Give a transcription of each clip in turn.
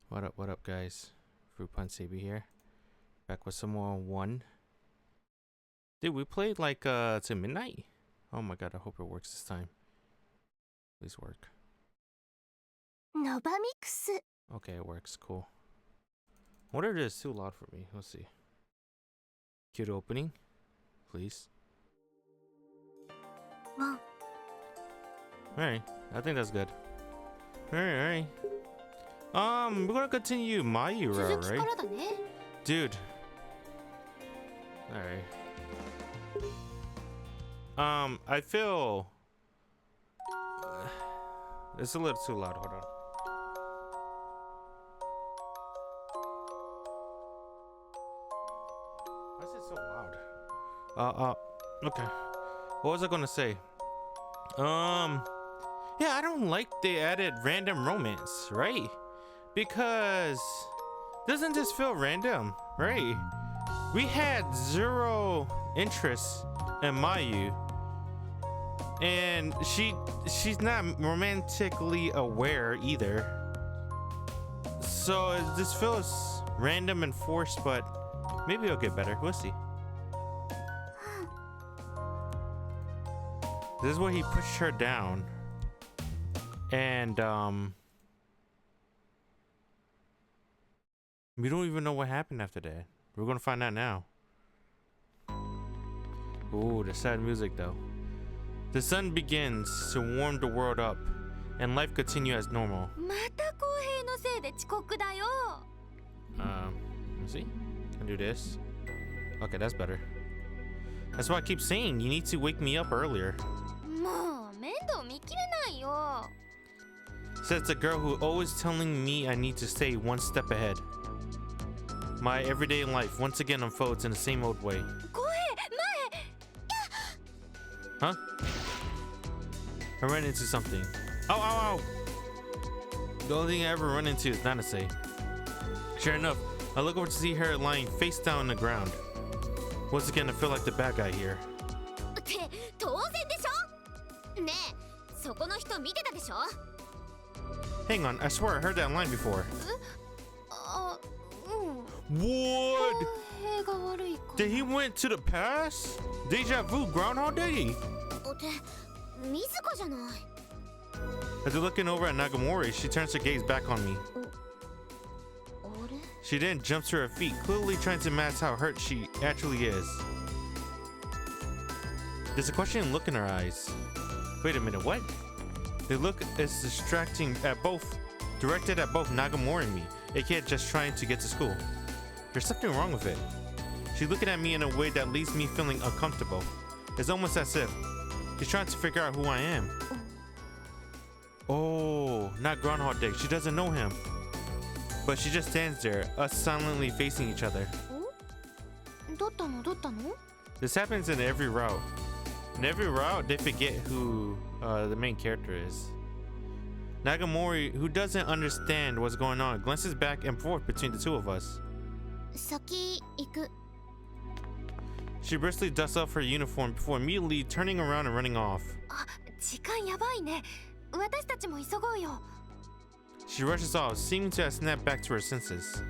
What up, guys? Fruit Punch Sabi here. Back with some more one. Dude, we played like to midnight. Oh my god, I hope it works this time. Please work. Okay, it works. Cool. I wonder if it's too loud for me. Let's see. Cute opening, please. Alright, I think that's good. Alright. We're gonna continue Mayu route, right? Dude. Alright. I feel it's a little too loud. Hold on. Why is it so loud? Okay. What was I gonna say? Yeah, I don't like the added random romance, right? Because doesn't this feel random, right? We had zero interest in Mayu, and she's not romantically aware either. So this feels random and forced, but maybe it'll get better. We'll see. This is where he pushed her down, and we don't even know what happened after that. We're gonna find out now. Ooh, the sad music though. The sun begins to warm the world up, and life continues as normal. Let's see. Can do this. Okay, that's better. That's why I keep saying you need to wake me up earlier. Says the girl who always telling me I need to stay one step ahead. My everyday life once again unfolds in the same old way. Huh? I ran into something. Ow, ow, ow! The only thing I ever run into is Nanase. Sure enough, I look over to see her lying face down on the ground. Once again, I feel like the bad guy here. Hang on, I swear I heard that line before. What? Did he went to the past? Deja vu, Groundhog Day? As looking over at Nagamori, she turns her gaze back on me. She then jumps to her feet, clearly trying to match how hurt she actually is. There's a questioning look in her eyes. Wait a minute, what? The look is directed at both Nagamori and me, aka just trying to get to school. There's something wrong with it. She's looking at me in a way that leaves me feeling uncomfortable. It's almost as if she's trying to figure out who I am. Oh, not Groundhog Day. She doesn't know him. But she just stands there, us silently facing each other. This happens in every route. In every route, they forget who the main character is. Nagamori, who doesn't understand what's going on, glances back and forth between the two of us. She briskly dusts off her uniform before immediately turning around and running off. She rushes off, seeming to have snapped back to her senses.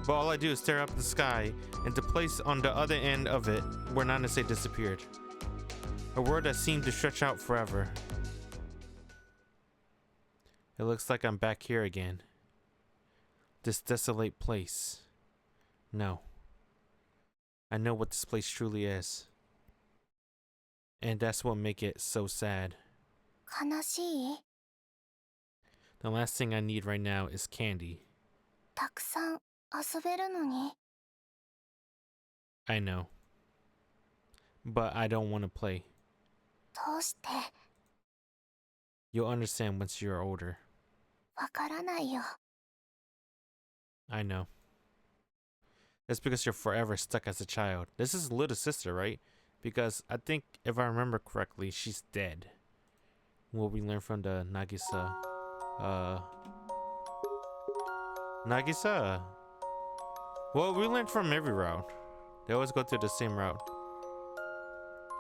But all I do is stare up at the sky and the place on the other end of it where Nanase disappeared. A world that seemed to stretch out forever. It looks like I'm back here again. This desolate place. No. I know what this place truly is. And that's what makes it so sad. The last thing I need right now is candy. I know. But I don't want to play. You'll understand once you're older. I know. That's because you're forever stuck as a child. This is little sister, right? Because I think, if I remember correctly, she's dead. What we learned from the Nagisa. Nagisa. Well, we learned from every route. They always go through the same route.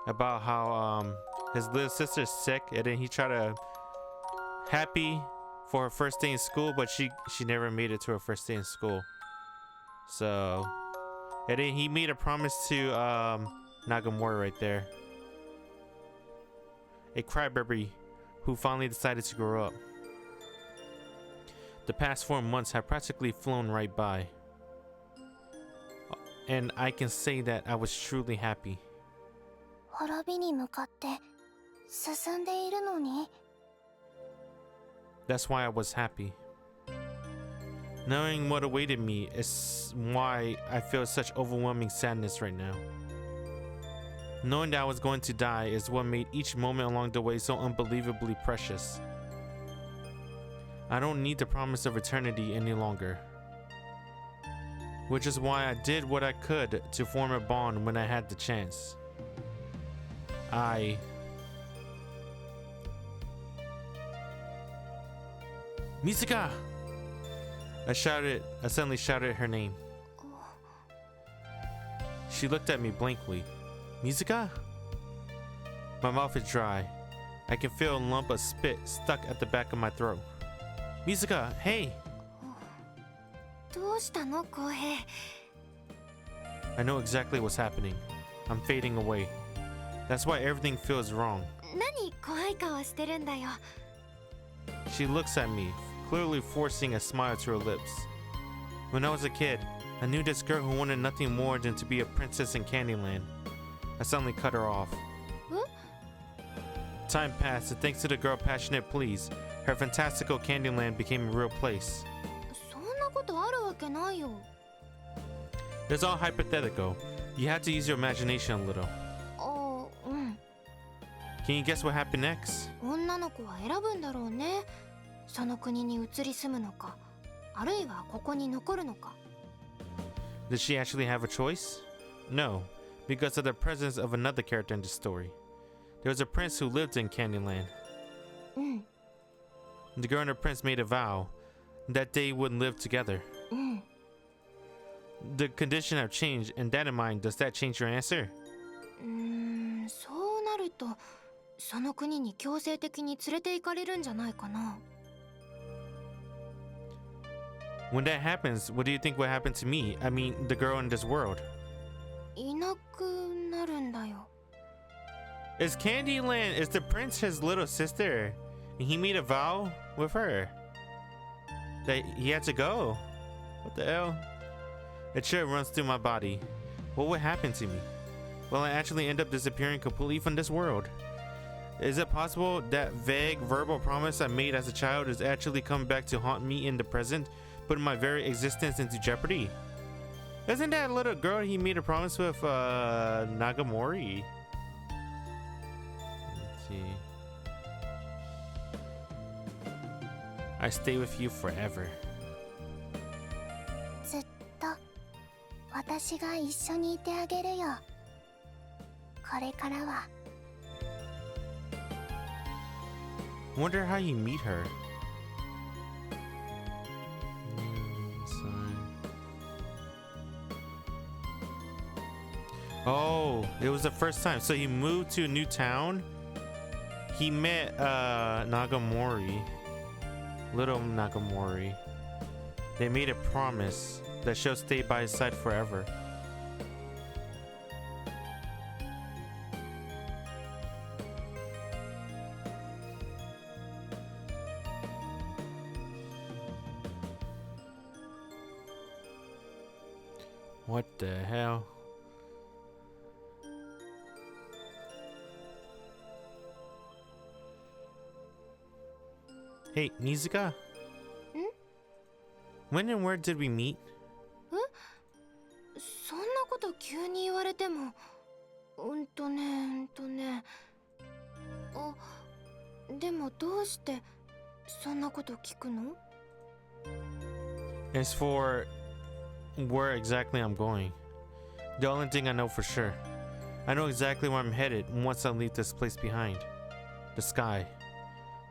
About how his little sister's sick, and then he tried to happy for her first day in school, but she never made it to her first day in school. So, and then he made a promise to Nagamori right there. A crybaby who finally decided to grow up. The past 4 months have practically flown right by. And I can say that I was truly happy. 滅びに向かって進んでいるのに That's why I was happy. Knowing what awaited me is why I feel such overwhelming sadness right now. Knowing that I was going to die is what made each moment along the way so unbelievably precious. I don't need the promise of eternity any longer. Which is why I did what I could to form a bond when I had the chance. Mitsuka! I suddenly shouted her name. She looked at me blankly. Mitsuka? My mouth is dry. I can feel a lump of spit stuck at the back of my throat. Mitsuka, hey! どうしたの浩平 I know exactly what's happening. I'm fading away. That's why everything feels wrong. 何怖い顔してるんだよ She looks at me, clearly forcing a smile to her lips. When I was a kid, I knew this girl who wanted nothing more than to be a princess in Candyland. I suddenly cut her off. Huh? Time passed, and thanks to the girl's passionate pleas, her fantastical Candyland became a real place. そんなことあるわけないよ It's all hypothetical. You have to use your imagination a little. あうん Can you guess what happened next? 女の子は選ぶんだろうねその国に移り住むのかあるいはここに残るのか Did she actually have a choice? No, because of the presence of another character in the story. There was a prince who lived in Candyland. うん The girl and the prince made a vow that they would live together. うん The condition have changed, and that in mind, does that change your answer? そうなるとその国に強制的に連れて行かれるんじゃないかな When that happens, what do you think will happen to me? I mean, the girl in this world. いなくなるんだよ Is Candyland, is the prince his little sister? And he made a vow with her that he had to go. What the hell? A chill runs through my body. What would happen to me? Will I actually end up disappearing completely from this world? Is it possible that vague verbal promise I made as a child is actually coming back to haunt me in the present, putting my very existence into jeopardy? Isn't that little girl he made a promise with, Nagamori? Let's see. I stay with you forever. ずっと私が一緒にいてあげるよこれからは Wonder how you meet her. Oh, it was the first time. So he moved to a new town. He met Nagamori. Little Nagamori. They made a promise that she'll stay by his side forever. What the hell? Hey, Nizuka? When and where did we meet? そんなこと急に言われてもあでもどうしてそんなこと聞くの As for where exactly I'm going, the only thing I know for sure, I know exactly where I'm headed once I leave this place behind. The sky.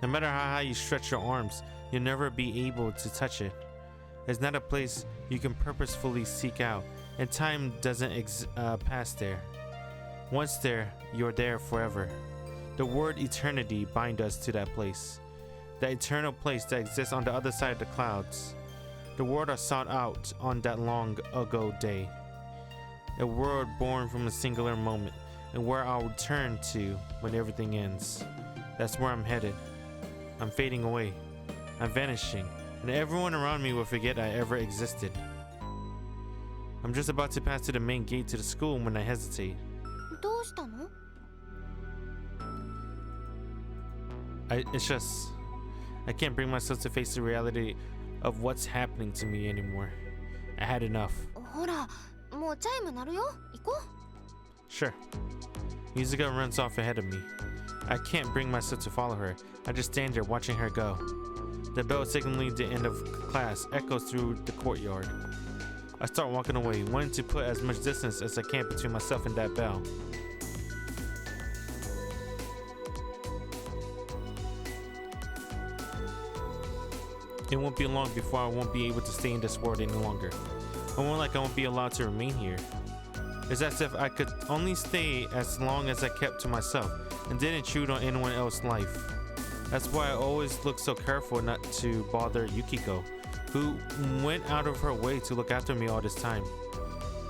No matter how high you stretch your arms, you'll never be able to touch it. It's not a place you can purposefully seek out, and time doesn't pass there. Once there, you're there forever. The word eternity binds us to that place. the eternal place that exists on the other side of the clouds. The world I sought out on that long ago day. A world born from a singular moment, and where I'll return to when everything ends. That's where I'm headed. I'm fading away. I'm vanishing, and everyone around me will forget I ever existed. I'm just about to pass to the main gate to the school when I hesitate. どうしたの? It's just, I can't bring myself to face the reality of what's happening to me anymore. I had enough. ほら、もうチャイム鳴るよ。行こう。 Sure. Musica runs off ahead of me. I can't bring myself to follow her. I just stand there watching her go. The bell signaling the end of class echoes through the courtyard. I start walking away, wanting to put as much distance as I can between myself and that bell. It won't be long before I won't be able to stay in this world any longer. Or more like I won't be allowed to remain here. It's as if I could only stay as long as I kept to myself and didn't intrude on anyone else's life. That's why I always look so careful not to bother Yukiko, who went out of her way to look after me all this time.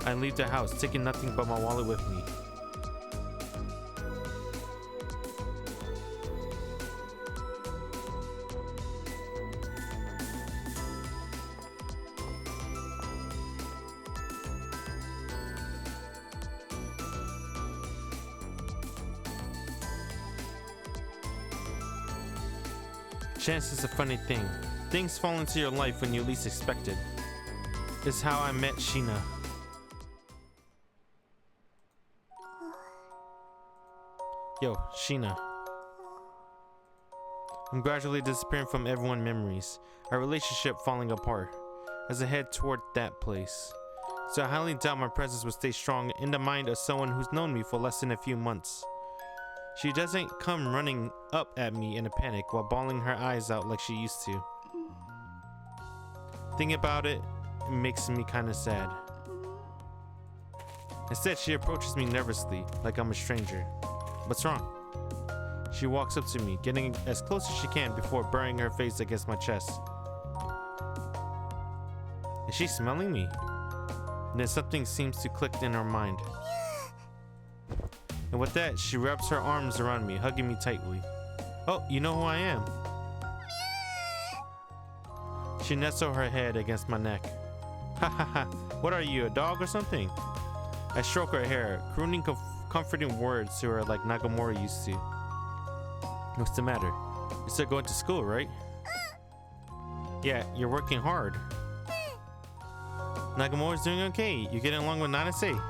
I leave the house, taking nothing but my wallet with me. Chance is a funny thing. Things fall into your life when you least expect it. It's how I met Shiina. Yo, Shiina. I'm gradually disappearing from everyone's memories. Our relationship falling apart as I head toward that place. So I highly doubt my presence will stay strong in the mind of someone who's known me for less than a few months. She doesn't come running up at me in a panic while bawling her eyes out like she used to. Thinking about it, it makes me kinda sad. Instead, she approaches me nervously, like I'm a stranger. What's wrong? She walks up to me, getting as close as she can before burying her face against my chest. Is she smelling me? And then something seems to click in her mind. And with that, she wraps her arms around me, hugging me tightly. Oh, you know who I am. She nestles her head against my neck. Ha ha ha, what are you, a dog or something? I stroke her hair, crooning comforting words to her like Nagamori used to. What's the matter? You're still going to school, right? Yeah, you're working hard. Nagamori's doing okay. You getting along with Nanase?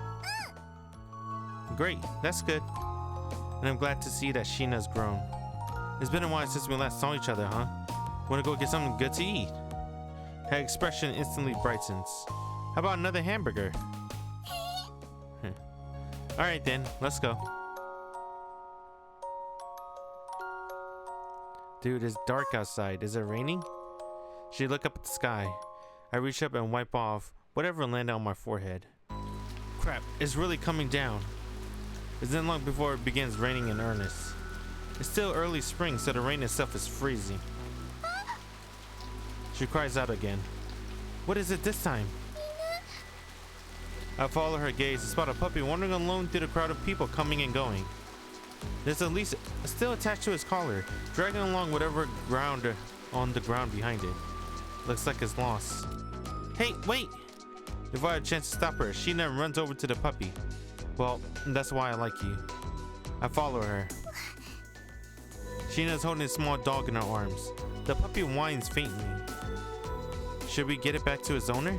Great, that's good. And I'm glad to see that Shiina's grown. It's been a while since we last saw each other, huh? Wanna go get something good to eat? Her expression instantly brightens. How about another hamburger? Alright then, let's go. Dude, it's dark outside. Is it raining? She looked up at the sky. I reach up and wipe off whatever landed on my forehead. Crap, it's really coming down. Isn't long before it begins raining in earnest. It's still early spring, so the rain itself is freezing. She cries out again. What is it this time? I follow her gaze and spot a puppy wandering alone through the crowd of people coming and going. There's at least still attached to his collar, dragging along whatever ground on the ground behind it. Looks like it's lost. Hey, wait! Before I have a chance to stop her, Shiina runs over to the puppy. Well, that's why I like you. I follow her. Shiina's holding a small dog in her arms. The puppy whines faintly. Should we get it back to its owner?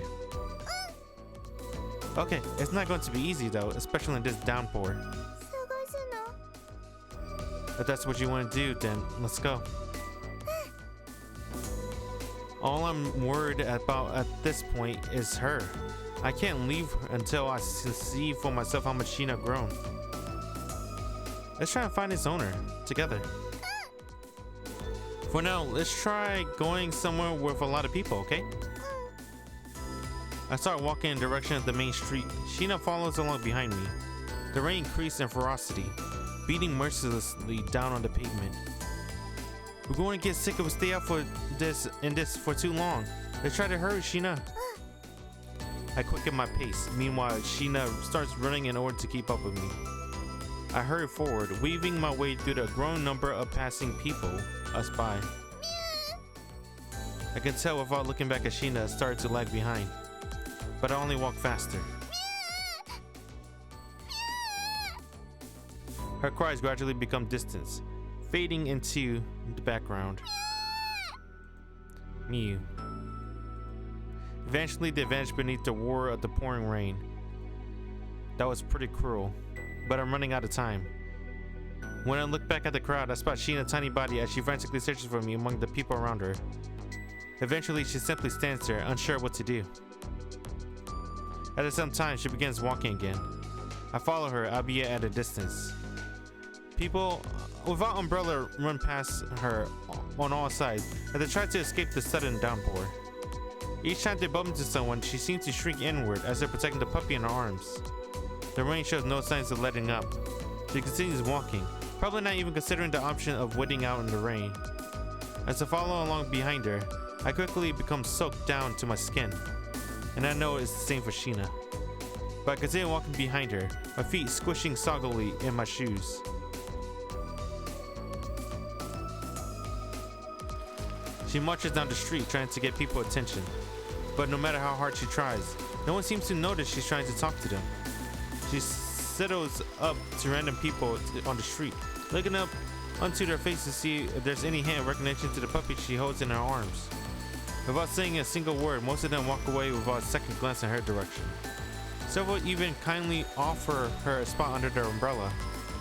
Okay, it's not going to be easy though, especially in this downpour. If that's what you want to do, then let's go. All I'm worried about at this point is her. I can't leave until I see for myself how much Shiina grown. Let's try and find its owner together. For now, let's try going somewhere with a lot of people, okay? I start walking in the direction of the main street. Shiina follows along behind me. The rain increased in ferocity, beating mercilessly down on the pavement. We're going to get sick of stay out for this for too long. Let's try to hurry, Shiina. I quicken my pace. Meanwhile, Shiina starts running in order to keep up with me. I hurry forward, weaving my way through the growing number of passing people us by. I can tell without looking back at Shiina started to lag behind, but I only walk faster. Her cries gradually become distant, fading into the background. Mew. Eventually, they vanished beneath the roar of the pouring rain. That was pretty cruel, but I'm running out of time. When I look back at the crowd, I spot Shiina's tiny body as she frantically searches for me among the people around her. Eventually, she simply stands there, unsure what to do. After some time, she begins walking again. I follow her, albeit at a distance. People without umbrella run past her on all sides as they try to escape the sudden downpour. Each time they bump into someone, she seems to shrink inward as they're protecting the puppy in her arms. The rain shows no signs of letting up. She continues walking, probably not even considering the option of waiting out in the rain. As I follow along behind her, I quickly become soaked down to my skin, and I know it's the same for Shiina. But I continue walking behind her, my feet squishing soggily in my shoes. She marches down the street trying to get people's attention, but no matter how hard she tries, no one seems to notice she's trying to talk to them. She sidles up to random people on the street, looking up onto their faces to see if there's any hand recognition to the puppy she holds in her arms. Without saying a single word, most of them walk away without a second glance in her direction. Several even kindly offer her a spot under their umbrella,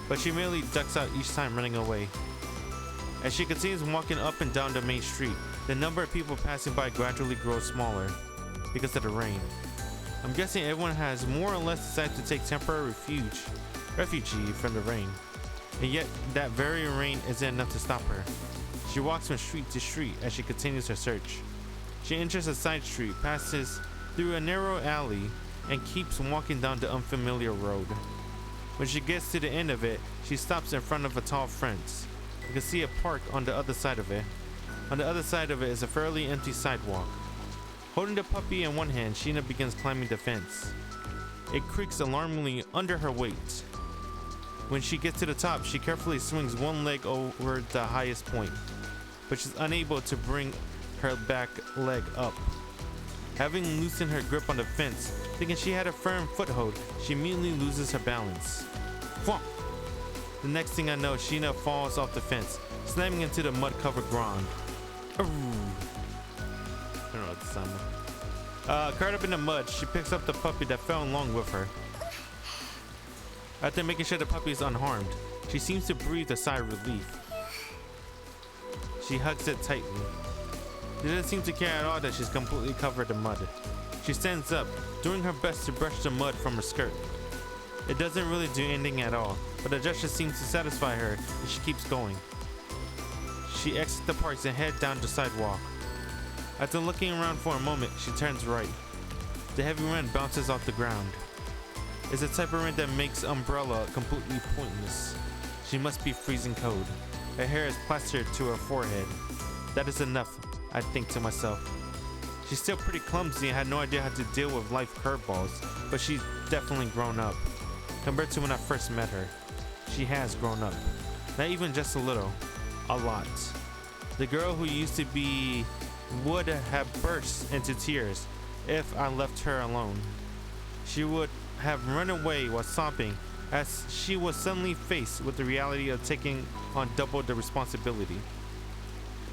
but she merely ducks out each time, running away. As she continues walking up and down the main street, the number of people passing by gradually grows smaller because of the rain. I'm guessing everyone has more or less decided to take temporary refugee from the rain, and yet that very rain isn't enough to stop her. She walks from street to street as she continues her search. She enters a side street, passes through a narrow alley, and keeps walking down the unfamiliar road. When she gets to the end of it, she stops in front of a tall fence. You can see a park on the other side of it. On the other side of it is a fairly empty sidewalk. Holding the puppy in one hand, Shiina begins climbing the fence. It creaks alarmingly under her weight. When she gets to the top, she carefully swings one leg over the highest point, but she's unable to bring her back leg up. Having loosened her grip on the fence, thinking she had a firm foothold, she immediately loses her balance. Thwomp! The next thing I know, Shiina falls off the fence, slamming into the mud-covered ground. I don't know what to sound. Curled up in the mud, she picks up the puppy that fell along with her. After making sure the puppy is unharmed, she seems to breathe a sigh of relief. She hugs it tightly. She doesn't seem to care at all that she's completely covered in mud. She stands up, doing her best to brush the mud from her skirt. It doesn't really do anything at all, but the gesture seems to satisfy her, and she keeps going. She exits the park and heads down the sidewalk. After looking around for a moment, she turns right. The heavy rain bounces off the ground. It's the type of rain that makes umbrella completely pointless. She must be freezing cold. Her hair is plastered to her forehead. That is enough, I think to myself. She's still pretty clumsy and had no idea how to deal with life curveballs, but she's definitely grown up. Compared to when I first met her, she has grown up. Not even just a little, a lot. The girl who used to be would have burst into tears if I left her alone. She would have run away while sobbing as she was suddenly faced with the reality of taking on double the responsibility.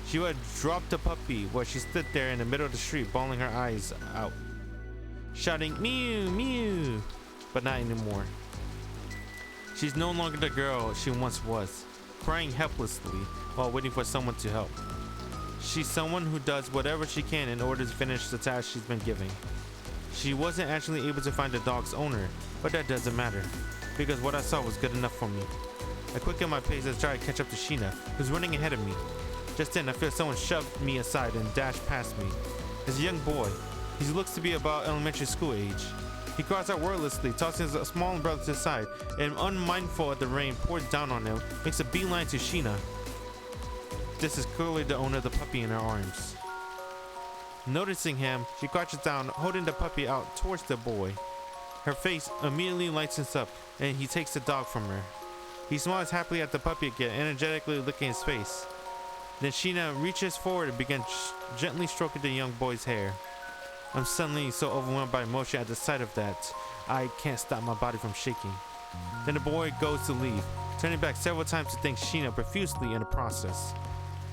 She would have dropped the puppy while she stood there in the middle of the street, bawling her eyes out, shouting mew mew, but not anymore. She's no longer the girl she once was, crying helplessly while waiting for someone to help. She's someone who does whatever she can in order to finish the task she's been given. She wasn't actually able to find the dog's owner, but that doesn't matter, because what I saw was good enough for me. I quicken my pace as I try to catch up to Shiina, who's running ahead of me. Just then, I feel someone shove me aside and dash past me. It's a young boy. He looks to be about elementary school age. He cries out wordlessly, tossing a small umbrella to the side, and unmindful of the rain poured down on him, makes a beeline to Shiina. this is clearly the owner of the puppy in her arms. Noticing him, she crouches down, holding the puppy out towards the boy. Her face immediately lightens up, and he takes the dog from her. He smiles happily at the puppy again, energetically licking his face. Then Shiina reaches forward and begins gently stroking the young boy's hair. I'm suddenly so overwhelmed by emotion at the sight of that, I can't stop my body from shaking. Then the boy goes to leave, turning back several times to thank Shiina profusely in the process.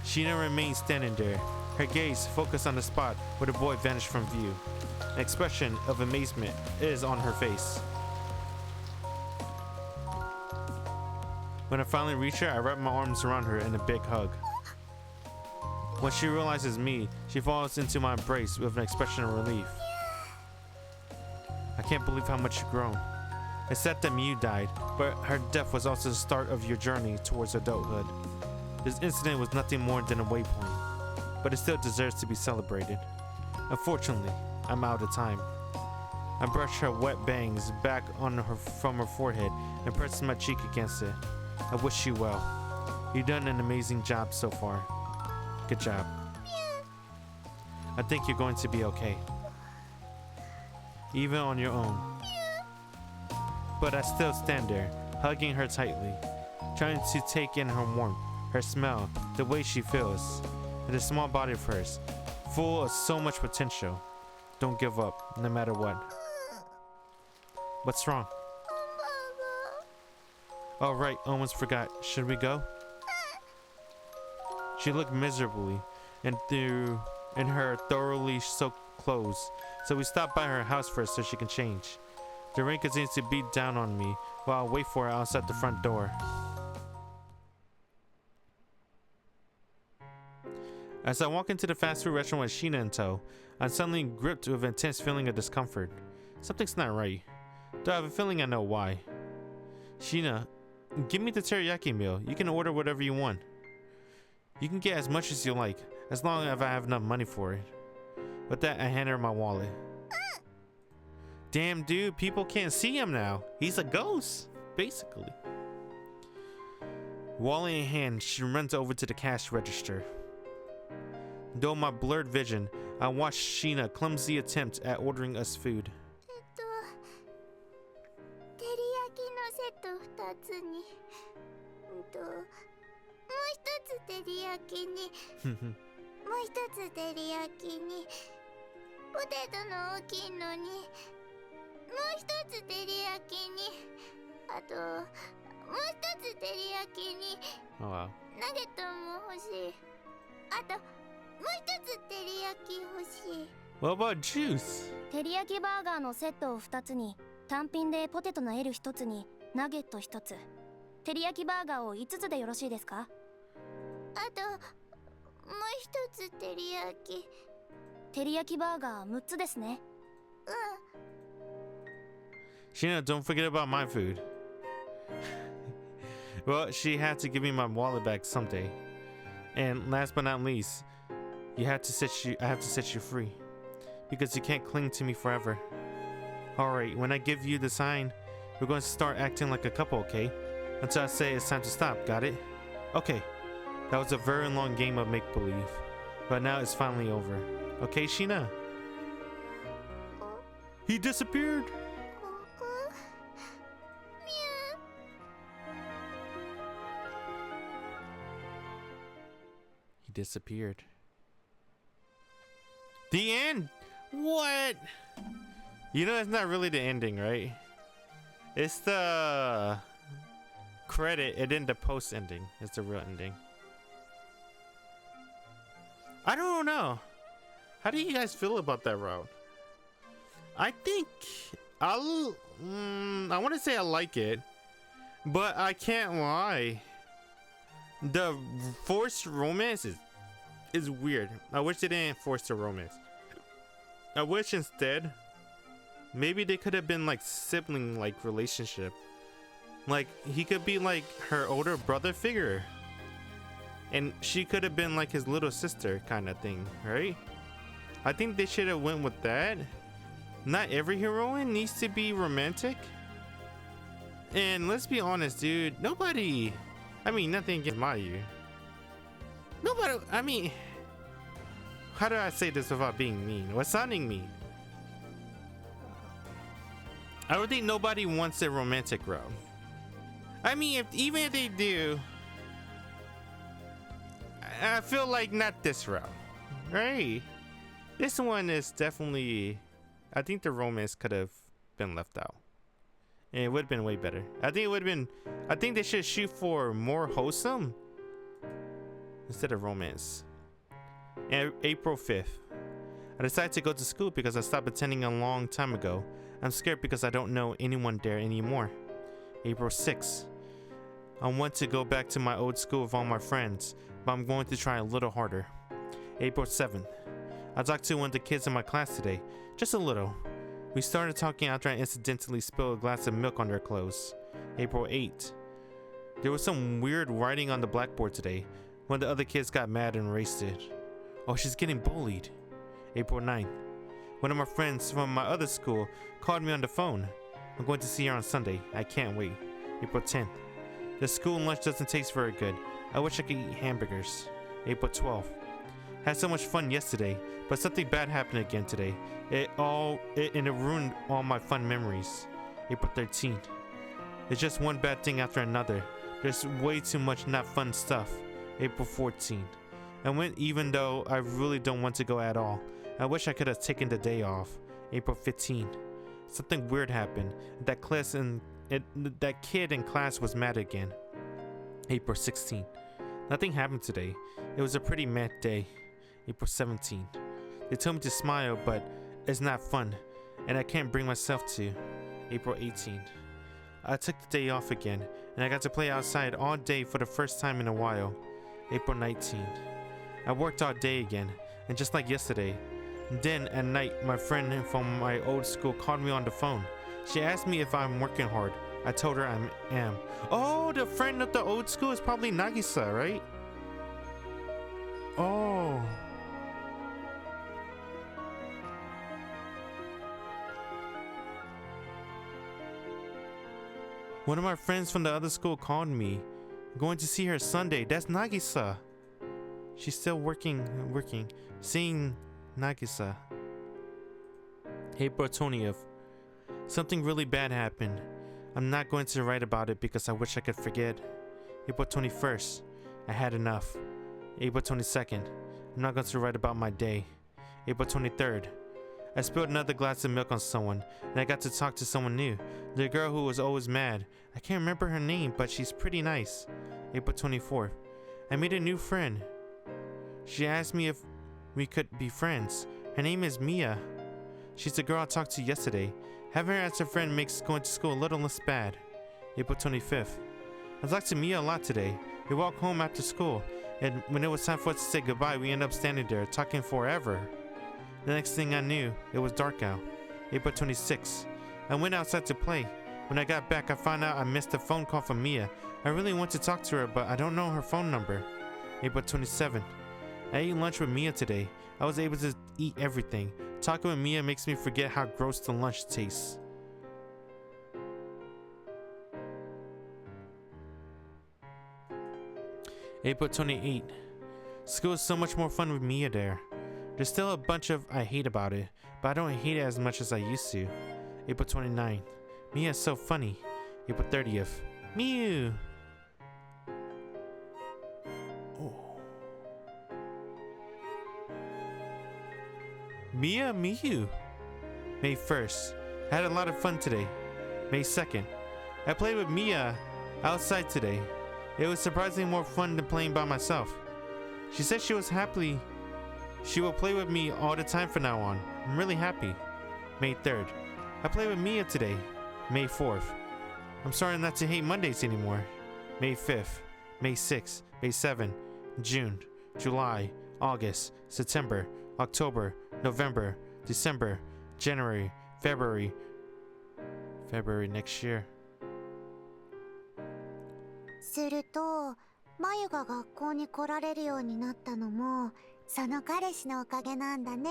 Shiina remains standing there, her gaze focused on the spot where the boy vanished from view. An expression of amazement is on her face. When I finally reach her, I wrap my arms around her in a big hug. When she realizes me, she falls into my embrace with an expression of relief. I can't believe how much you've grown. It's sad that Miu died, but her death was also the start of your journey towards adulthood. This incident was nothing more than a waypoint, but it still deserves to be celebrated. Unfortunately, I'm out of time. I brush her wet bangs back on her from her forehead and press my cheek against it. I wish you well. You've done an amazing job so far. Good job. I think you're going to be okay. Even on your own. But I still stand there, hugging her tightly, trying to take in her warmth, her smell, the way she feels, and the small body of hers, full of so much potential. Don't give up, no matter what. What's wrong? Oh right, almost forgot. Should we go? She looked miserably in her thoroughly soaked clothes, so we stopped by her house first so she can change. The rain continues to beat down on me while I wait for her outside the front door. As I walk into the fast food restaurant with Shiina in tow, I'm suddenly gripped with an intense feeling of discomfort. Something's not right, though I have a feeling I know why. Shiina, give me the teriyaki meal. You can order whatever you want. You can get as much as you like, as long as I have enough money for it. With that, I hand her my wallet. Damn, dude, people can't see him now. He's a ghost, basically. Wallet in hand, she runs over to the cash register. Though my blurred vision, I watch Shiina clumsy attempt at ordering us food. 照り焼きのセット2つにもう一つ照り焼きにもう一つ照り焼きにポテトの大きいのにもう一つ照り焼きにあともう一つ照り焼きに Oh wow. ナゲットも欲しいあともう一つ照り焼き欲しい What about juice? 照り焼きバーガーのセットを2つに単品でポテトの L 1つにナゲット1つ照り焼きバーガーを5つでよろしいですかあともう一つ照り焼き照り焼きバーガー6つですね Shiina, don't forget about my food. Well, she had to give me my wallet back someday. And last but not least, I have to set you free. Because you can't cling to me forever. Alright, when I give you the sign, we're going to start acting like a couple, okay? Until I say it's time to stop, got it? Okay. That was a very long game of make-believe. But now it's finally over. Okay, Shiina? He disappeared! He disappeared. The end? What? You know it's not really the ending, right? It's the credit and then the post ending. It's the real ending. I don't know. How do you guys feel about that route? I think I want to say I like it, but I can't lie. The forced romance is weird. I wish they didn't force the romance. I wish instead maybe they could have been like sibling like relationship. Like he could be like her older brother figure. And she could have been like his little sister kind of thing, right? I think they should have went with that. Not every heroine needs to be romantic. And let's be honest, dude, nobody, I mean nothing against Mayu. No, but I mean, how do I say this without being mean? What's sounding mean? I don't think nobody wants a romantic route. I mean, even if they do, I feel like not this route, right? This one is definitely. I think the romance could have been left out, and it would have been way better. I think it would have been. I think they should shoot for more wholesome instead of romance. And April 5th, I decided to go to school because I stopped attending a long time ago. I'm scared because I don't know anyone there anymore. April 6th, I want to go back to my old school with all my friends, but I'm going to try a little harder. April 7th, I talked to one of the kids in my class today, just a little. We started talking after I incidentally spilled a glass of milk on their clothes. April 8th, there was some weird writing on the blackboard today. One of the other kids got mad and erased it. Oh, she's getting bullied. April 9th, one of my friends from my other school called me on the phone. I'm going to see her on Sunday. I can't wait. April 10th, the school lunch doesn't taste very good. I wish I could eat hamburgers. April 12th, had so much fun yesterday, but something bad happened again today. It ruined all my fun memories. April 13th, it's just one bad thing after another. There's way too much not fun stuff. April 14th, I went even though I really don't want to go at all. I wish I could have taken the day off. April 15th, something weird happened. That kid in class was mad again. April 16th, nothing happened today. It was a pretty mad day. April 17th, they told me to smile, but it's not fun, and I can't bring myself to. April 18th, I took the day off again, and I got to play outside all day for the first time in a while. April 19th, I worked all day again, and just like yesterday. Then at night, my friend from my old school called me on the phone. She asked me if I'm working hard. I told her I am. Oh, the friend of the old school is probably Nagisa, right? Oh. One of my friends from the other school called me. I'm going to see her Sunday. That's Nagisa. She's still working. Seeing Nagisa. April 20th. Something really bad happened. I'm not going to write about it because I wish I could forget. April 21st. I had enough. April 22nd. I'm not going to write about my day. April 23rd. I spilled another glass of milk on someone, and I got to talk to someone new. The girl who was always mad. I can't remember her name, but she's pretty nice. April 24th. I made a new friend. She asked me if we could be friends. Her name is Mia. She's the girl I talked to yesterday. Having her as a friend makes going to school a little less bad. April 25th. I talked to Mia a lot today. We walked home after school, and when it was time for us to say goodbye, we ended up standing there talking forever. The next thing I knew, it was dark out. April 26th. I went outside to play. When I got back, I found out I missed a phone call from Mia. I really want to talk to her, but I don't know her phone number. April 27th. I ate lunch with Mia today. I was able to eat everything. Talking with Mia makes me forget how gross the lunch tastes. April 28th. School is so much more fun with Mia there. There's still a bunch of I hate about it, but I don't hate it as much as I used to. April 29th. Mia is so funny. April 30th. Mew! Oh. Mia Mew. May 1st. I had a lot of fun today. May 2nd. I played with Mia outside today. It was surprisingly more fun than playing by myself. She said she was happy. She will play with me all the time from now on. I'm really happy. May 3rd. I played with Mia today. May 4th. I'm starting not to hate Mondays anymore. May 5th. May 6th. May 7th. June. July. August. September. October. November. December. January. February. February next year. すると、まゆが学校に来られるようになったのも、その彼氏のおかげなんだね。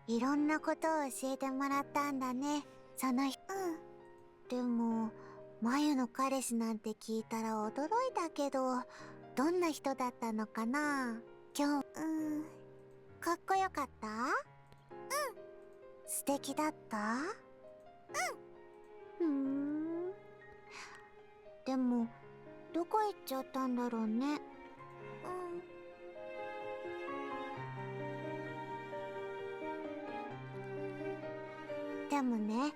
いろんなことを教えてもらったんだね。その日。でも、まゆの彼氏なんて聞いたら驚いたけど、どんな人だったのかな。今日、かっこよかった？素敵だった？でもどこ行っちゃったんだろうね。でもね、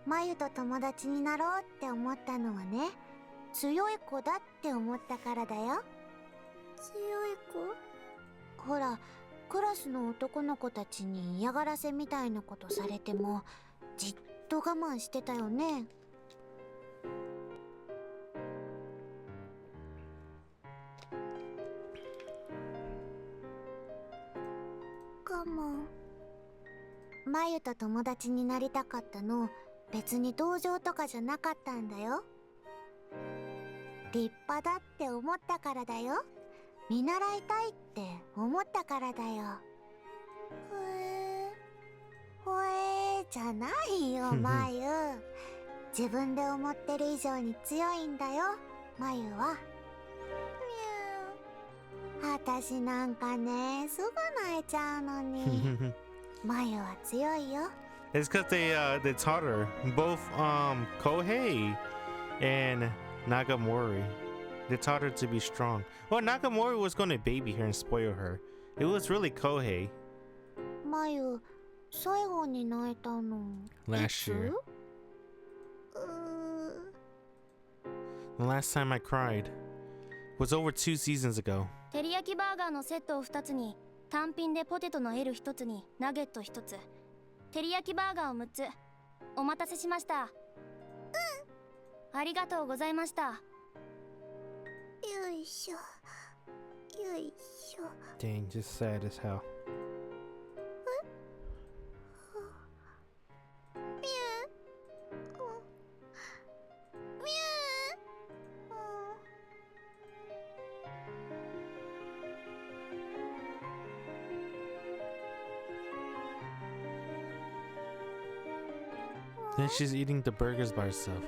まゆと友達になろうって思ったのはね、強い子だって思ったからだよ。強い子？ほら、クラスの男の子たちに嫌がらせみたいなことされてもじっと我慢してたよね。我慢。まゆと友達になりたかったの別に同情とかじゃなかったんだよ。立派だって思ったからだよ。見習いたいって思ったからだよ。ほえーじゃないよまゆ。自分で思ってる以上に強いんだよまゆは。私なんかね、すぐ泣いちゃうのに。まゆは強いよ。It's because they taught her both Kouhei and Nagamori. They taught her to be strong. Well, Nagamori was going to baby her and spoil her. It was really Kouhei. まゆ、最後に泣いたの Last year. The last time I cried was over 2 seasons ago. 照り焼きバーガーのセットを2つに単品でポテトの L1 つにナゲット1つ、照り焼きバーガーを6つ。お待たせしました。ありがとうございました。よいしょよいしょ。 Dang, just sad as hell. Then she's eating the burgers by herself.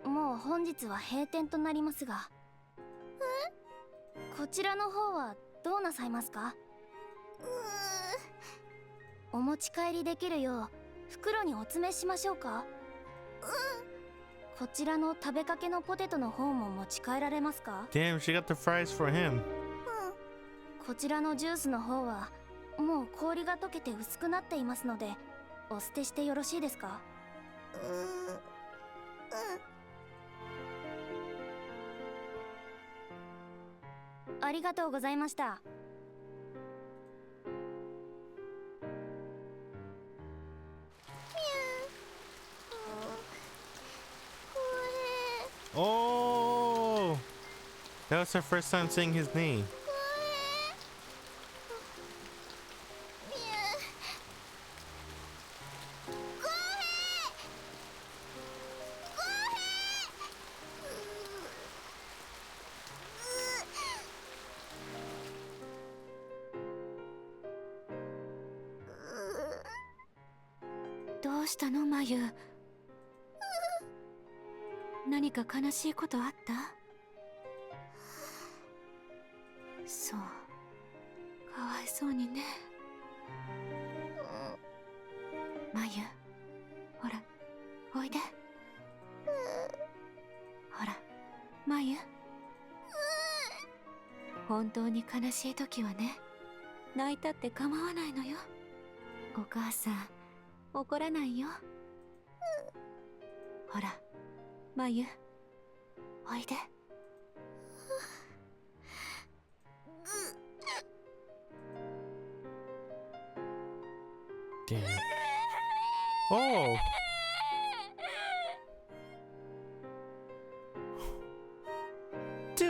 もう本日は閉店となりますが。こちらの方はどうなさいますか？お持ち帰りできるよう袋にお詰めしましょうか？こちらの食べかけのポテトの方も持ち帰られますか？ Damn, she got the fries for him. こちらのジュースの方はもう氷が溶けて薄くなっていますのでお捨てしてよろしいですか？ありがとうございました。Oh, that was her first time saying his name. Kouhei! どうしたのまゆ？何か悲しいことあった？そう、かわいそうにね。まゆ、ほら、おいで。ほら、まゆ。本当に悲しい時はね、泣いたって構わないのよ。お母さん、怒らないよ。ほら、まゆ、おいで。Damn. Oh.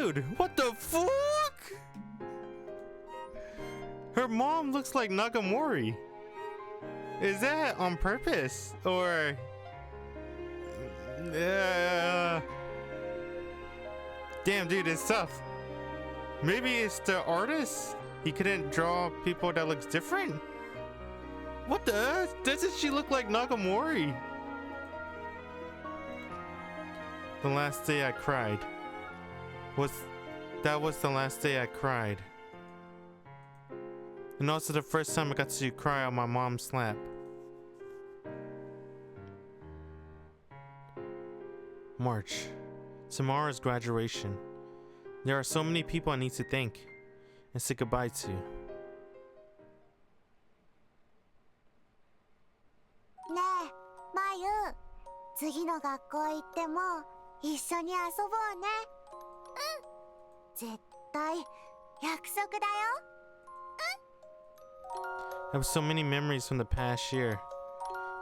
Dude, what the fuck? Her mom looks like Nagamori. Is that on purpose? Or... Damn, dude, it's tough. Maybe it's the artist? He couldn't draw people that looks different? What the? Doesn't she look like Nagamori? The last day I cried. That was the last day I cried. And also the first time I got to cry on my mom's lap. March. Tomorrow's graduation. There are so many people I need to thank and say goodbye to. ねえ、まゆ、次の学校行っても一緒に遊ぼうね。うん。絶対約束だよ。I have so many memories from the past year.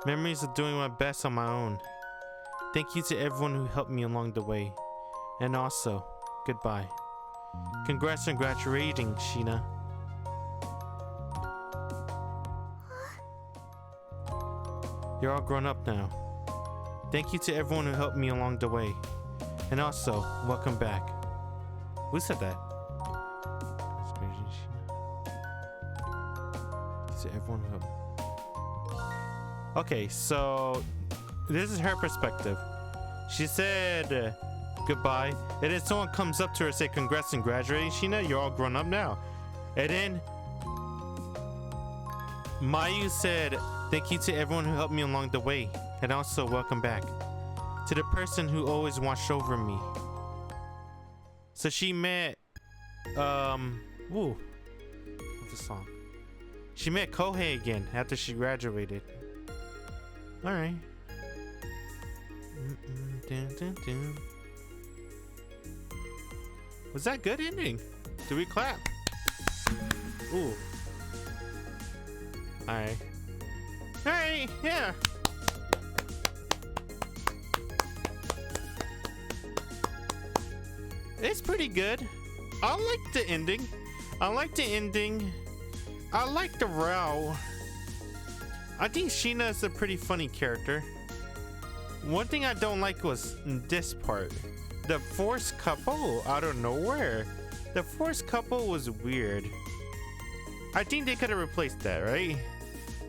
Memories of doing my best on my own. Thank you to everyone who helped me along the way. And also, goodbye. Congrats on graduating, Shiina. You're all grown up now. Thank you to everyone who helped me along the way. And also, welcome back. Who said that? To everyone who helped. Okay, so this is her perspective. She said goodbye, and then someone comes up to her and say, "Congrats on graduating, Shiina. You're all grown up now." And then Mayu said, "Thank you to everyone who helped me along the way, and also welcome back to the person who always watched over me." So she met what's the song? She met Kouhei again after she graduated. All right. Was that good ending? Do we clap? Ooh. All right. All right. Yeah. It's pretty good. I like the ending. I like the ending. I like the row. I think Shiina is a pretty funny character. One thing I don't like was this part. The forced couple out of nowhere. The forced couple was weird. I think they could have replaced that, right?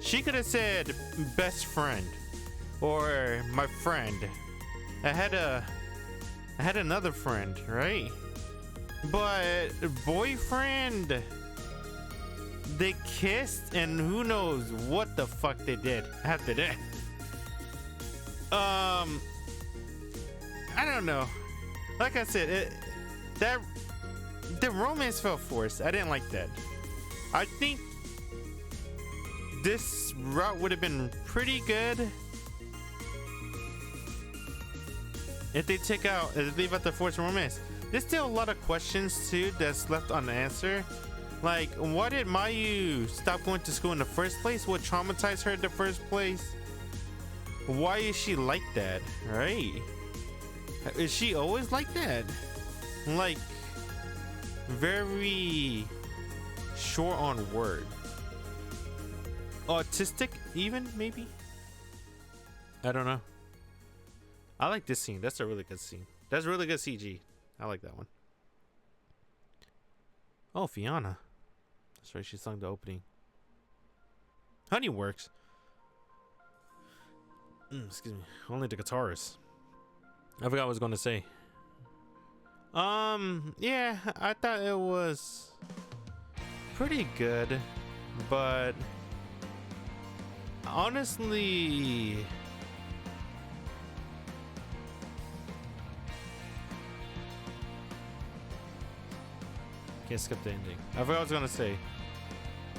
She could have said best friend or my friend. I had another friend, right? But boyfriend, they kissed and who knows what the fuck they did after that. I don't know. Like I said, the romance felt forced. I didn't like that. I think this route would have been pretty good if they leave out the forced romance. There's still a lot of questions too that's left unanswered. Like, why did Mayu stop going to school in the first place? What traumatized her in the first place? Why is she like that, right? Is she always like that? Like, very short on word. Autistic even, maybe? I don't know. I like this scene. That's a really good scene. That's really good CG. I like that one. Oh, Fiona. That's right, she sung the opening. Honey works. Excuse me. Only the guitarist. I forgot what I was going to say. Yeah, I thought it was pretty good, but honestly, can't skip the ending. I forgot what I was gonna say.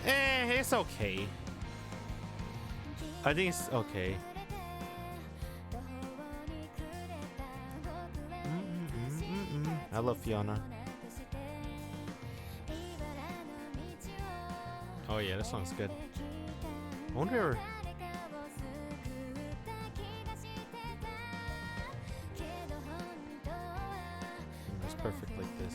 It's okay. I think it's okay. I love Fiona. Oh yeah, that song's good. I wonder. It's perfect like this.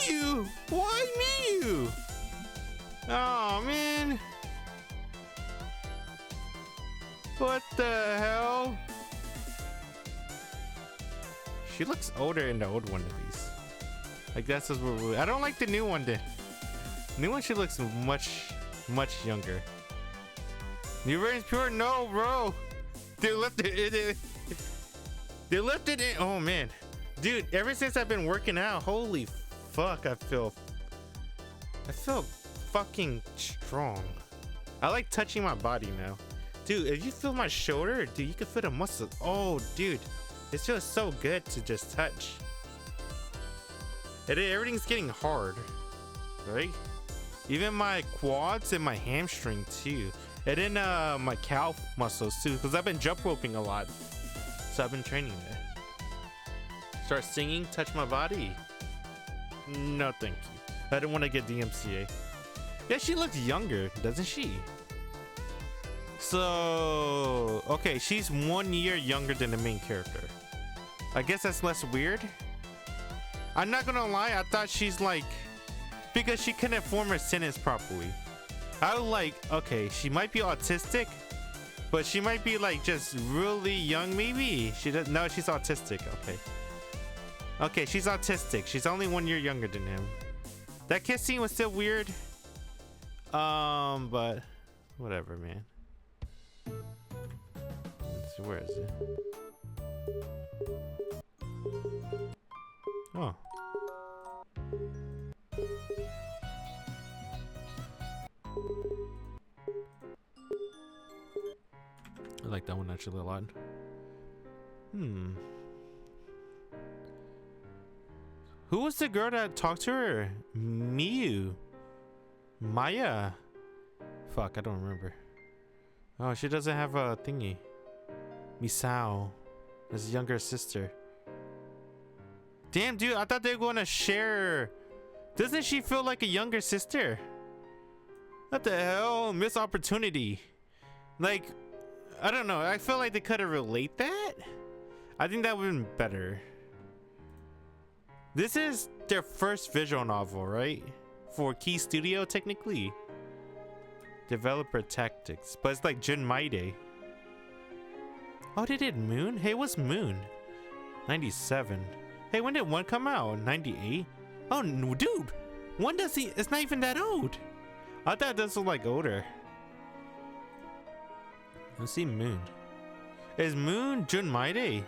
Miyu? Why Miyu? Oh man. What the hell? She looks older in the old one at least. Like that's just what I don't like the new one. The new one, she looks much younger. New version's pure? No, bro. They left it in. They left it in. Oh man, dude. Ever since I've been working out, holy fuck, I feel fucking strong. I like touching my body now, dude. If you feel my shoulder, dude, you can feel the muscle. Oh, dude, it feels so good to just touch. And then everything's getting hard, right? Even my quads and my hamstring too, and then my calf muscles too, because I've been jump roping a lot, so I've been training there. Start singing, touch my body. No, thank you. I don't want to get DMCA. Yeah, she looks younger, doesn't she? So, okay, she's 1 year younger than the main character. I guess that's less weird. I'm not gonna lie, I thought she's like, because she couldn't form her sentence properly. I was like, okay, she might be autistic, but she might be like just really young maybe. She doesn't, no, she's autistic, okay. Okay, she's autistic. She's only 1 year younger than him. That kiss scene was still weird. But whatever, man. Let's see, where is it? Oh. I like that one actually a lot. Who was the girl that talked to her? Miyu. Maya. Fuck, I don't remember. Oh, she doesn't have a thingy. Misao. His younger sister. Damn, dude, I thought they were gonna share. Doesn't she feel like a younger sister? What the hell? Missed opportunity. Like, I don't know. I feel like they could have relate that. I think that would have been better. This is their first visual novel, right? For Key Studio, technically. Developer tactics. But it's like Jun Maeda. Oh, they did Moon? Hey, what's Moon? 97. Hey, when did 1 come out? 98? Oh, no, dude. 1 doesn't, it's not even that old. I thought this was like older. Let's see Moon. Is Moon Jun Maeda?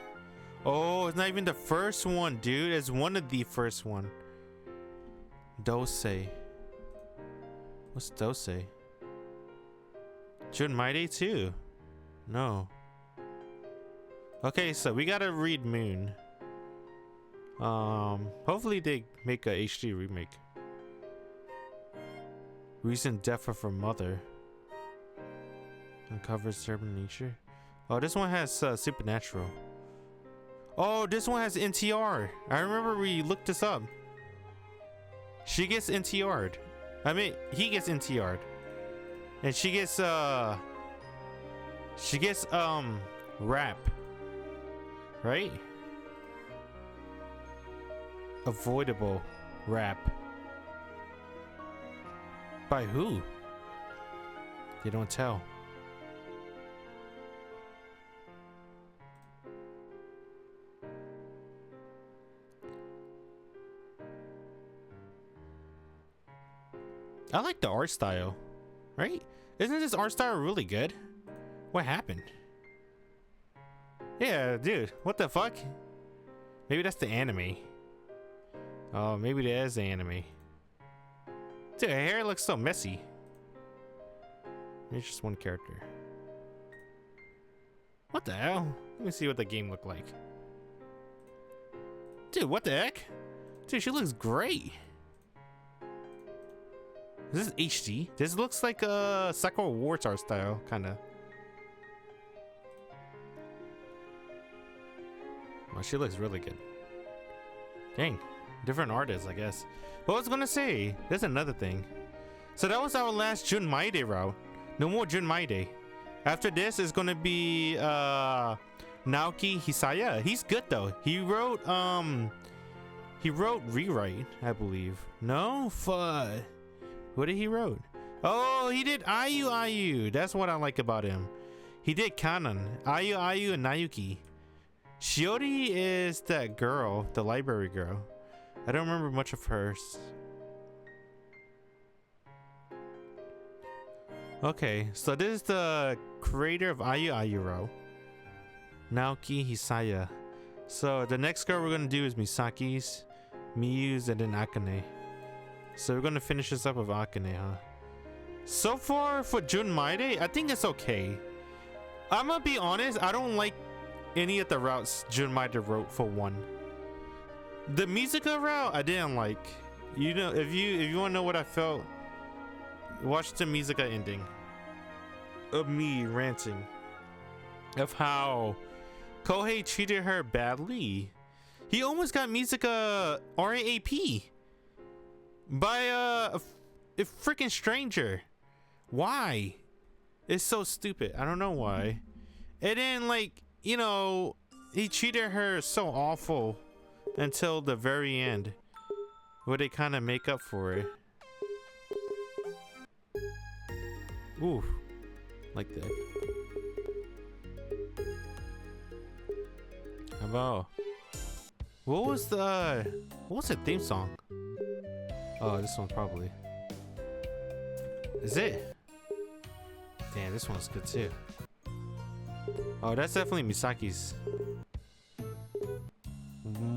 Oh, it's not even the first one, dude. It's one of the first one. Dose. What's Dose? Jun Maeda too? No. Okay, so we gotta read Moon. Hopefully they make a HD remake. Recent death of her mother. Uncovers serpent nature. Oh, this one has supernatural. Oh, this one has NTR. I remember we looked this up. She gets NTR'd. I mean, he gets NTR'd. And she gets rap. Right? Avoidable rap. By who? They don't tell. I like the art style, right? Isn't this art style really good? What happened? Yeah, dude, what the fuck? Maybe that's the anime. Oh, maybe that is the anime. Dude, her hair looks so messy. It's just one character. What the hell? Let me see what the game looked like. Dude, what the heck? Dude, she looks great. This is HD. This looks like a Sakura Wars art style, kinda. Well, she looks really good. Dang, different artists, I guess. But I was gonna say, there's another thing. So that was our last Jun Maeda route. No more Jun Maeda. After this is gonna be Naoki Hisaya. He's good though. He wrote He wrote Rewrite, I believe. No? Fuck. What did he wrote? Oh, he did Ayu Ayu. That's what I like about him. He did Kanon, Ayu Ayu, and Nayuki. Shiori is that girl, the library girl. I don't remember much of hers. Okay, so this is the creator of Ayu Ayuro, Naoki Hisaya. So the next girl we're gonna do is Misaki's, Miyu's, and then Akane. So we're gonna finish this up with Akane, huh? So far for Jun Maeda, I think it's okay. I'm gonna be honest, I don't like any of the routes Jun Maeda wrote for one. The Musica route I didn't like. You know, if you wanna know what I felt, watch the Musica ending of me ranting of how Kouhei treated her badly. He almost got Musica RAP by a freaking stranger. Why? It's so stupid. I don't know why. And then, like, you know, he treated her so awful until the very end, where they kind of make up for it. Ooh, like that. How about what was the theme song? Oh, this one probably. Is it? Damn, this one's good too. Oh, that's definitely Misaki's.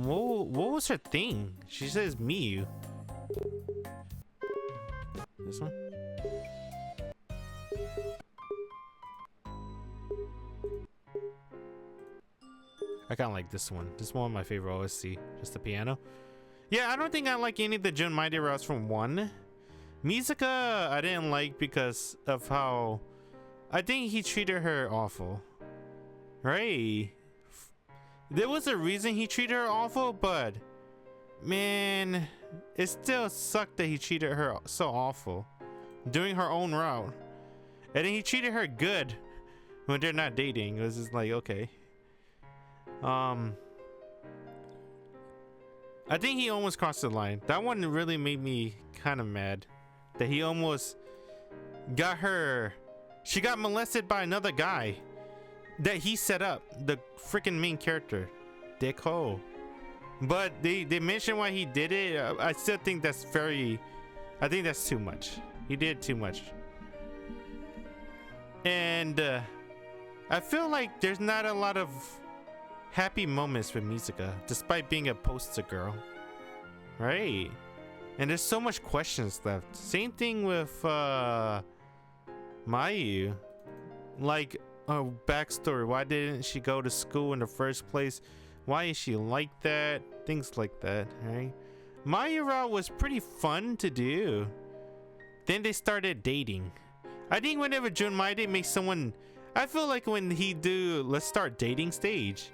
What was her thing? She says Miyu. This one? I kind of like this one. This one, my favorite OSC. Just the piano. Yeah, I don't think I like any of the Jun Maeda routes from 1. Musica, I didn't like because of how I think he treated her awful. Right? There was a reason he treated her awful, but man, it still sucked that he treated her so awful doing her own route. And then he treated her good when they're not dating. It was just like, okay. I think he almost crossed the line. That one really made me kind of mad. That he almost got her. She got molested by another guy that he set up, the freaking main character, Dickhole. But they mentioned why he did it. I still think that's very. I think that's too much. He did too much. And I feel like there's not a lot of happy moments with Musica, despite being a poster girl, right? And there's so much questions left. Same thing with Mayu, like a backstory. Why didn't she go to school in the first place? Why is she like that? Things like that, right? Mayu route was pretty fun to do. Then they started dating. I think whenever Jun Maeda makes someone, I feel like when he do let's start dating stage,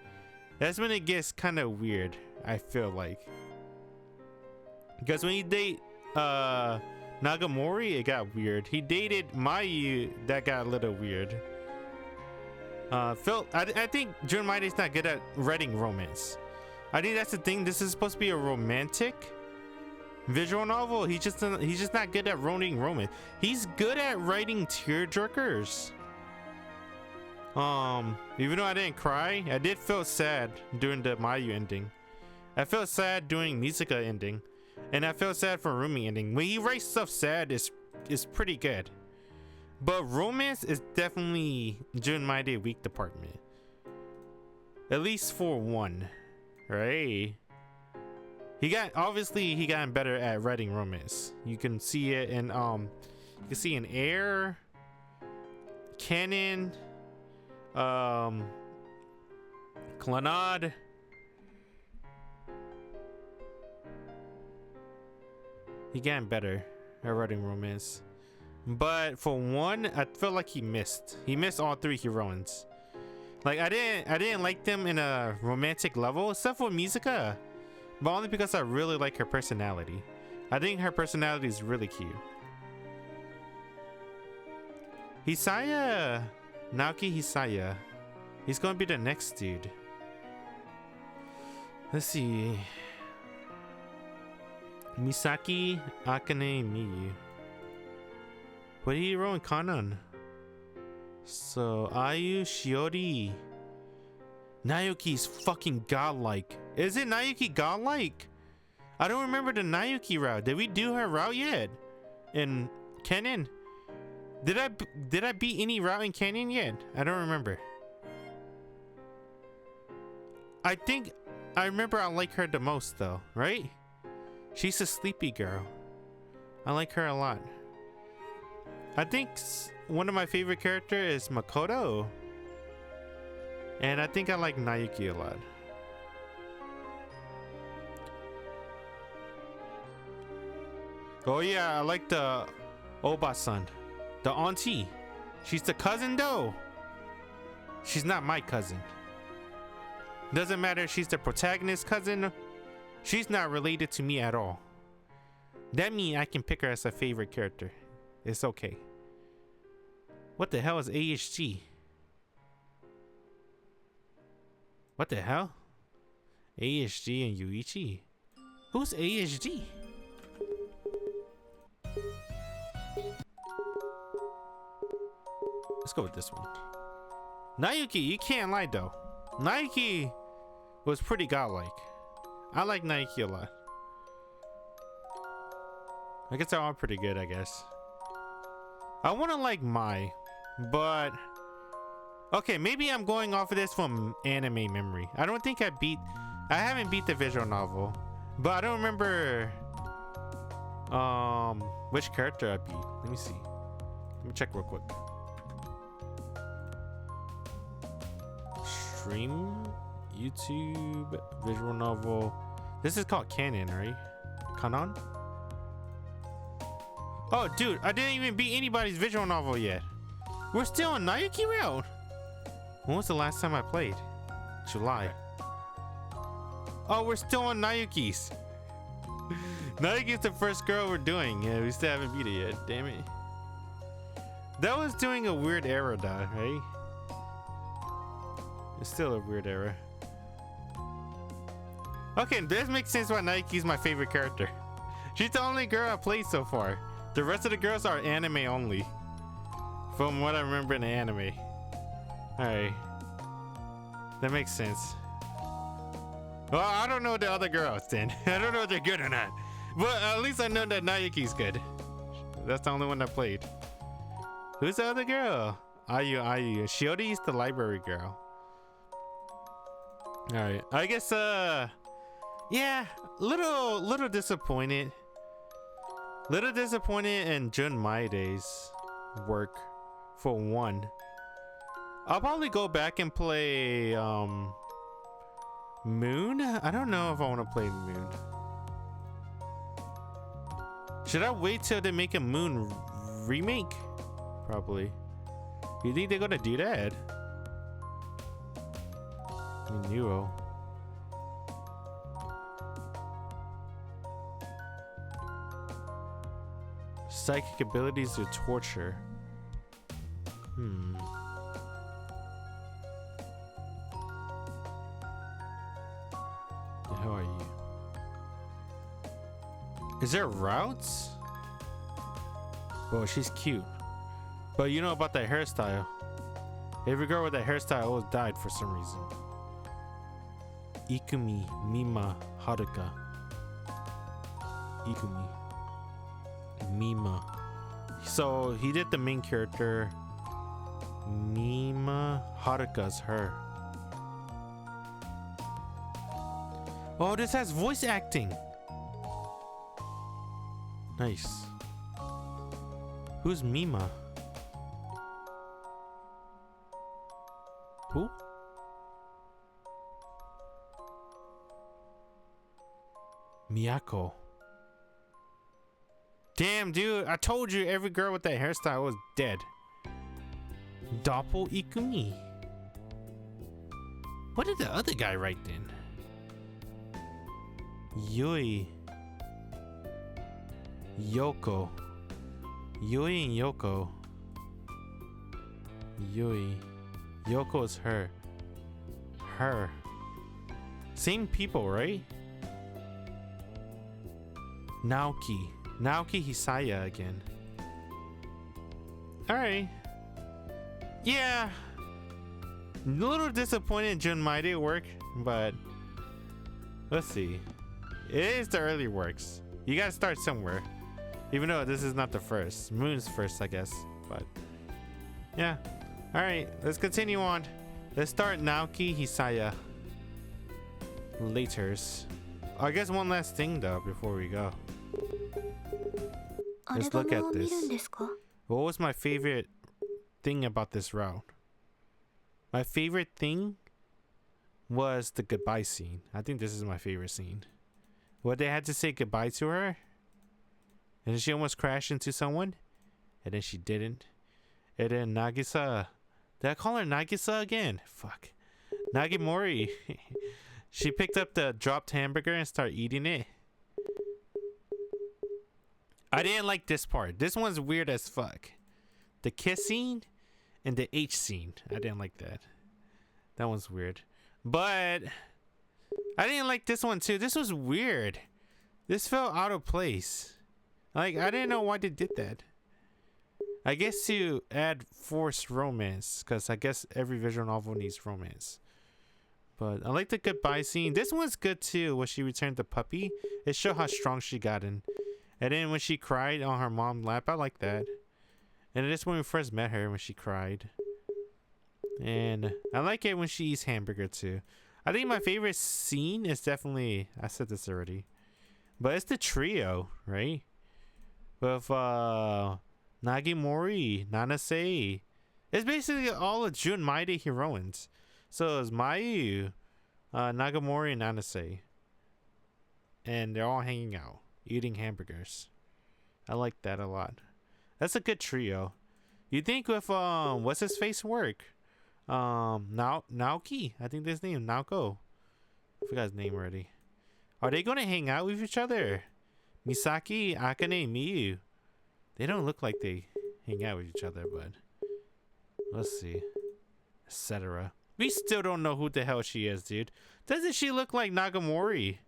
that's when it gets kind of weird. I feel like, because when he date Nagamori, it got weird. He dated Mayu, that got a little weird. I think Jun Maeda is not good at writing romance. I think that's the thing. This is supposed to be a romantic visual novel. He's just not good at writing romance. He's good at writing tearjerkers. Even though I didn't cry, I did feel sad during the Mayu ending. I felt sad during Musica ending, and I felt sad for Rumi ending. When he writes stuff sad, is pretty good. But romance is definitely Jun Maeda weak department. At least for 1, right? He got better at writing romance. You can see it in you can see in Air, Canon, Clannad. He got better at writing romance. But for 1, I felt like he missed all 3 heroines. Like I didn't like them in a romantic level, except for Musica, but only because I really like her personality. I think her personality is really cute. Hisaya, Naoki Hisaya, he's gonna be the next dude. Let's see. Misaki Akane Miyu. What hero and Kanan? So Ayu Shiori. Nayuki's fucking godlike. Is it Nayuki godlike? I don't remember the Nayuki route. Did we do her route yet? In Canon? Did I beat any route in Canon yet? I don't remember. I think I remember I like her the most though, right? She's a sleepy girl. I like her a lot. I think one of my favorite characters is Makoto. And I think I like Nayuki a lot. Oh yeah, I like the Oba-san. The auntie. She's the cousin though. She's not my cousin. Doesn't matter if she's the protagonist cousin. She's not related to me at all. That means I can pick her as a favorite character. It's okay. What the hell is AHG? What the hell? AHG and Yuichi? Who's AHG? Let's go with this one. Nayuki, you can't lie though. Nayuki was pretty godlike. I like Nayuki a lot. I guess they're all pretty good, I guess. I want to like Mai, but okay, maybe I'm going off of this from anime memory. I don't think I haven't beat the visual novel, but I don't remember which character I beat. Let me see. Let me check real quick. Stream, YouTube, visual novel. This is called Canon, right? Kanon? Oh, dude, I didn't even beat anybody's visual novel yet. We're still on Nayuki route. When was the last time I played? July. Oh, we're still on Nayuki's. Nayuki's the first girl we're doing. Yeah, we still haven't beat it yet. Damn it. That was doing a weird era, though, right? It's still a weird era. Okay, this makes sense why Nayuki's my favorite character. She's the only girl I played so far. The rest of the girls are anime only. From what I remember in the anime. Alright. That makes sense. Well, I don't know the other girls then. I don't know if they're good or not. But at least I know that Nayuki's good. That's the only one I played. Who's the other girl? Ayu. Shiori's the library girl. Alright. I guess yeah, little disappointed. Little disappointed in Jun Maeda's work for one. I'll probably go back and play Moon. I don't know if I want to play Moon. Should I wait till they make a Moon remake? Probably. You think they're gonna do that? Nuo. Psychic abilities to torture. The hell are you? Is there routes? Well, she's cute. But you know about that hairstyle. Every girl with that hairstyle always died for some reason. Ikumi, Mima, Haruka. Ikumi. Mima. So he did the main character. Mima. Haruka's her. Oh, this has voice acting. Nice. Who's Mima? Who? Miyako. Damn, dude, I told you every girl with that hairstyle was dead. Doppel Ikumi. What did the other guy write then? Yui. Yoko. Yui and Yoko. Yui. Yoko is her. Her. Same people, right? Naoki Hisaya again. Alright. Yeah. A little disappointed in Jun Maeda work, but let's see. It is the early works. You gotta start somewhere. Even though this is not the first. Moon's first, I guess. But yeah. Alright, let's continue on. Let's start Naoki Hisaya. Laters. I guess one last thing though before we go. Let's look at this. What was my favorite thing about this route? My favorite thing was the goodbye scene. I think this is my favorite scene. What they had to say goodbye to her, and then she almost crashed into someone, and then she didn't. And then Nagisa, did I call her Nagisa again? Fuck. Nagamori. She picked up the dropped hamburger and started eating it. I didn't like this part. This one's weird as fuck. The kiss scene and the H scene. I didn't like that. That one's weird. But I didn't like this one too. This was weird. This felt out of place. Like, I didn't know why they did that. I guess to add forced romance, because I guess every visual novel needs romance. But I like the goodbye scene. This one's good too, when she returned the puppy. It showed how strong she got in. And then when she cried on her mom's lap, I like that. And this when we first met her, when she cried. And I like it when she eats hamburger too. I think my favorite scene is definitely, I said this already, but it's the trio, right? With Nagamori, Nanase. It's basically all of Jun Maeda heroines. So it's Mayu, Nagamori, and Nanase. And they're all hanging out, eating hamburgers. I like that a lot. That's a good trio. You think with what's his face work? Naoki, I think this name Naoko. I forgot his name already. Are they gonna hang out with each other? Misaki, Akane, Miyu. They don't look like they hang out with each other, but let's see. Etc. We still don't know who the hell she is, dude. Doesn't she look like Nagamori?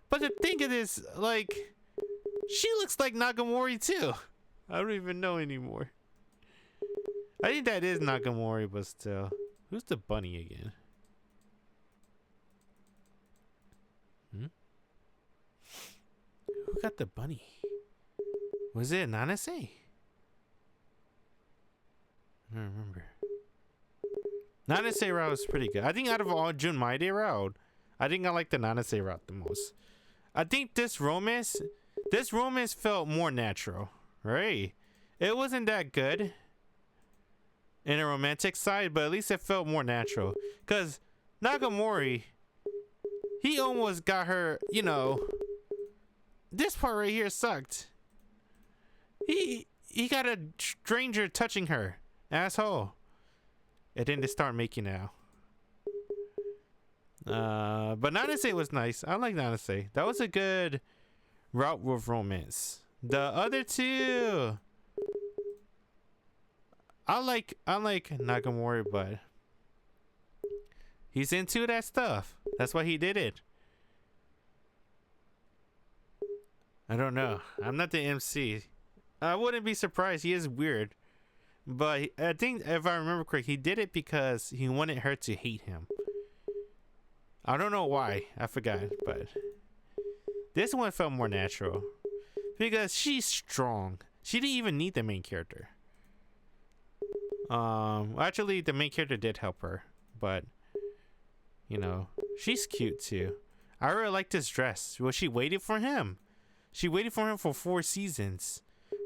But the thing is, like, she looks like Nagamori too. I don't even know anymore. I think that is Nagamori, but still. Who's the bunny again? Who got the bunny? Was it Nanase? I don't remember. Nanase route was pretty good. I think out of all Jun Maeda route, I think I like the Nanase route the most. I think this romance felt more natural, right? It wasn't that good in a romantic side, but at least it felt more natural. Because Nagamori, he almost got her, you know, this part right here sucked. He got a stranger touching her. Asshole. And then they start making out. But Nanase was nice. I like Nanase. That was a good route with romance. The other two, I like Nagamori, but he's into that stuff. That's why he did it. I don't know. I'm not the MC. I wouldn't be surprised. He is weird. But I think, if I remember correctly, he did it because he wanted her to hate him. I don't know why. I forgot. But this one felt more natural. Because she's strong. She didn't even need the main character. Actually, the main character did help her. But, you know, she's cute too. I really like this dress. Well, she waited for him. She waited for him for 4 seasons.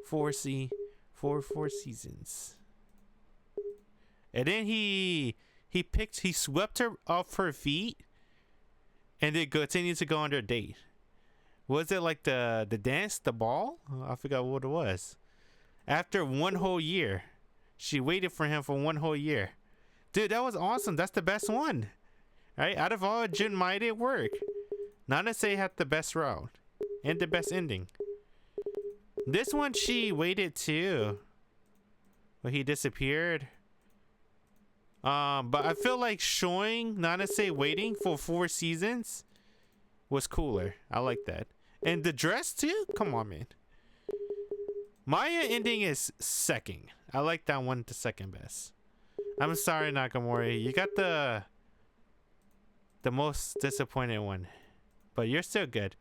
4 seasons. And then he swept her off her feet and then continued to go on their date. Was it like the dance, the ball? I forgot what it was. After 1 whole year. She waited for him for 1 whole year. Dude, that was awesome. That's the best one. Right? Out of all Jun Maeda work, Nanase had the best route and the best ending. This one, she waited too. But he disappeared. But I feel like showing Nanase waiting for 4 seasons was cooler. I like that. And the dress too? Come on, man. Maya ending is second. I like that one the second best. I'm sorry, Nakamori. You got the most disappointing one. But you're still good.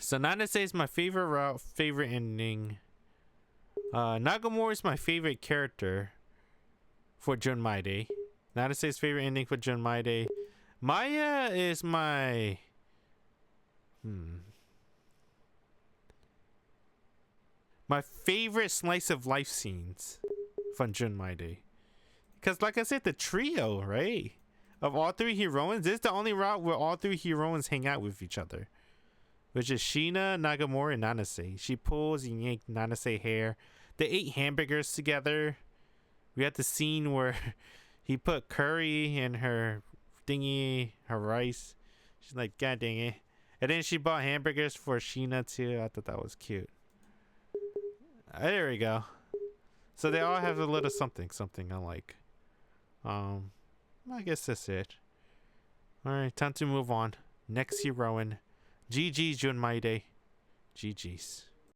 So Nanase is my favorite route, favorite ending. Nagamori is my favorite character for Jun Maeda. Nanase's favorite ending for Jun Maeda. Maya is my my favorite slice of life scenes from Jun Maeda. Because like I said, the trio, right? Of all three heroines, this is the only route where all three heroines hang out with each other. Which is Shiina, Nagamori, and Nanase. She pulls and yanks Nanase hair. They ate hamburgers together. We had the scene where he put curry in her thingy, her rice. She's like, God dang it. And then she bought hamburgers for Shiina too. I thought that was cute. There we go. So they all have a little something I like. I guess that's it. Alright, time to move on. Next heroine. GG's Jun Maeda. GG's.